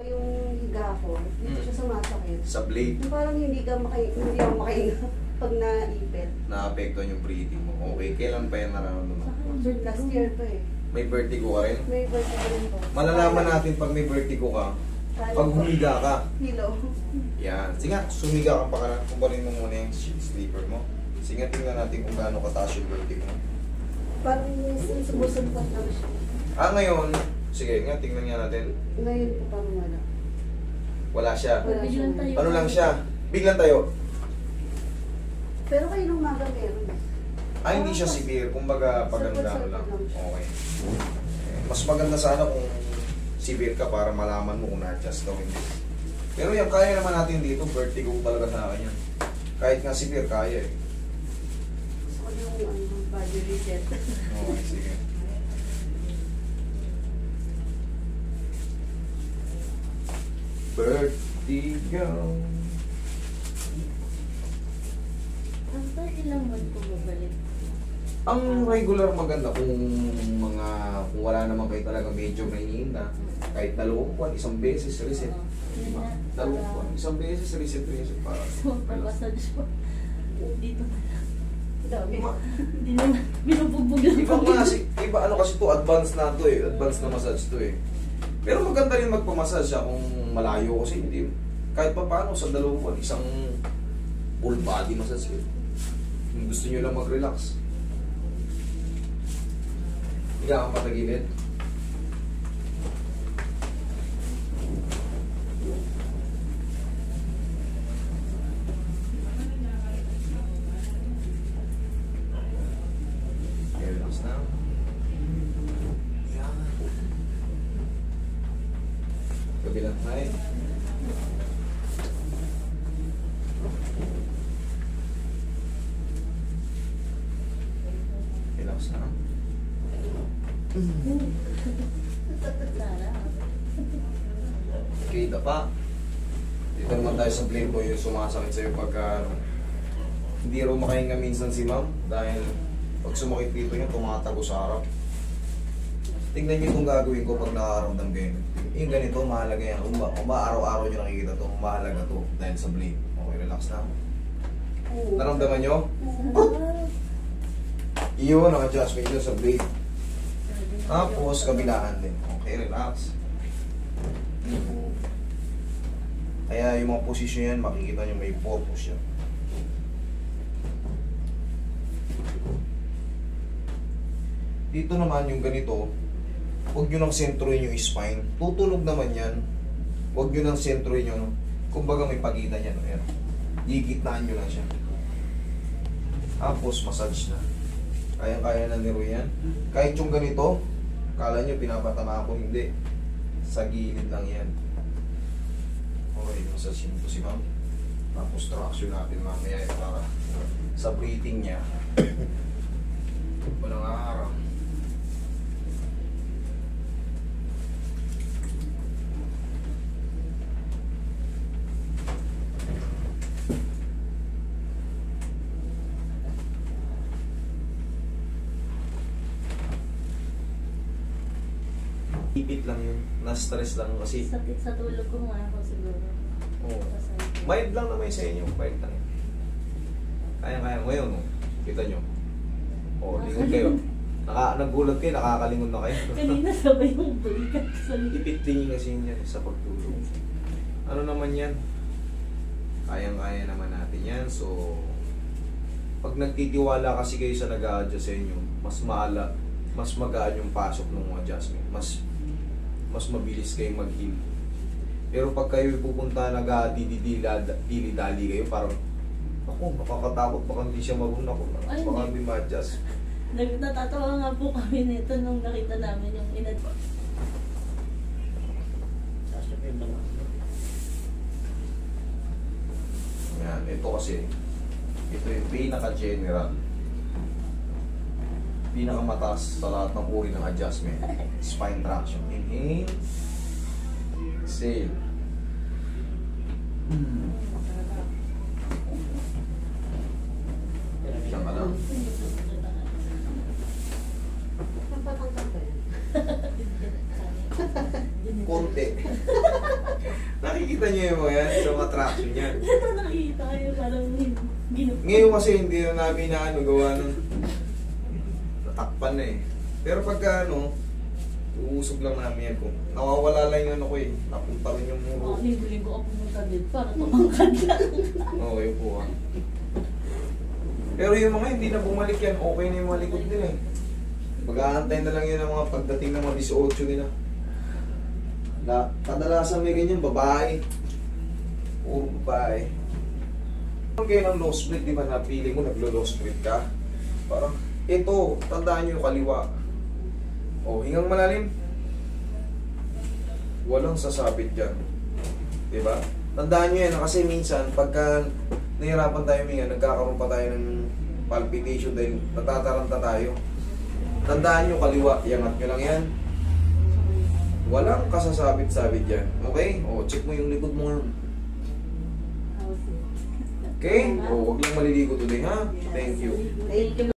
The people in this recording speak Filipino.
Yung higa ko, dito siya sumasakit. Sa blade. Yung parang hindi ako makahinga pag naipit. Naapektuhan yung breathing mo. Okay, kailan pa yan nararamdaman? Last year pa eh. May vertigo ka rin? May vertigo rin po. Malalaman natin pag may vertigo ka, pag humiga ka. Hilo. Yan. Sige, sumiga ka pa ka na. Kumparin mo muna yung sleeper mo. Sige, tingnan natin kung gaano kataas yung vertigo mo. Parang sumusumpat lang siya. Ngayon, sige nga, tingnan nga natin. Ngayon po parang wala. Wala siya. Wala siya. Ano lang siya? Biglang tayo. Pero kayo nung maga meron. Hindi siya severe. Kumbaga, paganda lang. Okay. Mas maganda sana kung severe ka para malaman mo kung na-adjust ka o hindi. Pero yan, kaya naman natin dito. Vertigo talaga sa akin yan. Kahit nga severe, kaya eh. Gusto ko yung body reset. Okay, sige. Vertigo. After ilang month ko babalik? Ang regular maganda kung wala naman kayo talaga medyo may iniinda. Kahit 2 buwan, isang beses reset. Diba? 2 buwan, isang beses reset para. So, pag-massage po. Dito na lang. Dami. Hindi na binubugbog lang. Iba ano kasi to, advanced na to eh. Advanced na massage to eh. Pero maganda rin magpamassage siya kung malayo kasi hindi. Kahit pa paano sa 2 buwan, isang full body massage eh. Kung gusto nyo lang mag-relax. Higa kang patagilid. Okay, relax na. Higa. Kabilang side. Relax na. Kita pa. Dito naman tayo sa blade boy yung sumasakit sa'yo pagka hindi raw makahinga minsan si ma'am dahil pag sumakit dito niya tumatago sa harap. Tingnan niyo itong gagawin ko pag nakakaramdam kayo. Yung ganito, mahalaga yan. Araw-araw nyo nakikita ito, mahalaga to dahil sa blade. Okay, relax na. Naramdaman nyo? Iyon ang adjustment nyo sa blade. Tapos, kabilaan din. Okay, relax. Kaya yung mga posisyon yan, makikita nyo may purpose yan. Dito naman yung ganito, huwag nyo nang sentroin yung spine. Tutulog naman yan. Huwag nyo nang sentroin yung, kumbaga may pagitan yan. Gigitnaan nyo lang siya. Tapos, massage na. Kayang-kaya na niro yan. Kahit yung ganito, kala nyo pinapatama ako, hindi. Sa gilid lang yan. Okay, massage nyo si ma'am. Tapos traction natin mamaya para sa breathing niya. Walang araw. Ipit lang yun. Na-stress lang kasi. Sakit sa tulog ko nga ako siguro. Oo. Mild lang naman sa inyo. Mild lang yun. Kaya-kaya ngayon, no? Kita nyo. Lingon kayo. Nagulat kayo, nakakalingon na kayo. Kanina sabay yung balikat sa likod. Ipit-tingin kasi yan sa pagtulog. Ano naman yan? Kayang-kaya naman natin yan. So, pag nagtitiwala kasi kayo sa nag-a-adjust sa inyo, mas magaan yung pasok ng adjustment. Mas mabilis kayong mag-heal. Pero pag kayo pupunta nag-dili-dali kayo, parang ako, nakakatakot, baka hindi siya marunong ako. Baka hindi ma-adjust. Natatawa nga po kami nito nung nakita namin yung Yan, ito kasi, ito yung pinaka-general. Pinakamataas sa lahat ng uri ng adjustment. Spine traction. Inhale. Exhale. Diyan ka lang. Napatangkad ba yan? nito. konti. Nakikita niyo yung mga yan, yung attraction yan. Ito nakikita kayo parang ginupo. Ngayon kasi hindi na namin na ano, gawa ng natakpan na eh. Pero pagka ano, uusog lang namin yan kung nawawala lang yung ano ko eh. Napunta rin yung muro. Linggo-linggo ako pumunta dito para tumangkad lang. Okay po ah. Pero yung mga hindi na bumalik yan, okay na yung mga likod nila eh. Mag-aantay na lang yun ang mga pagdating ng mga 18 nila. Kadalasan may ganyan, babae. Puro babae. Kung kayo ng low split, di ba napili mo, naglo-low split ka? Parang, ito, tandaan nyo yung kaliwa. O, hingang malalim. Walang sasabit dyan. Di ba? Tandaan nyo yan, kasi minsan, pagka nahihirapan tayo mingan, nagkakaroon pa tayo ng palpitation dahil natataranta tayo. Tandaan nyo, kaliwa, iangat nyo lang yan. Walang kasasabit-sabit yan. Okay? O, check mo yung likod mo. Okay? O, huwag lang maliligo today, ha? Thank you. Thank you,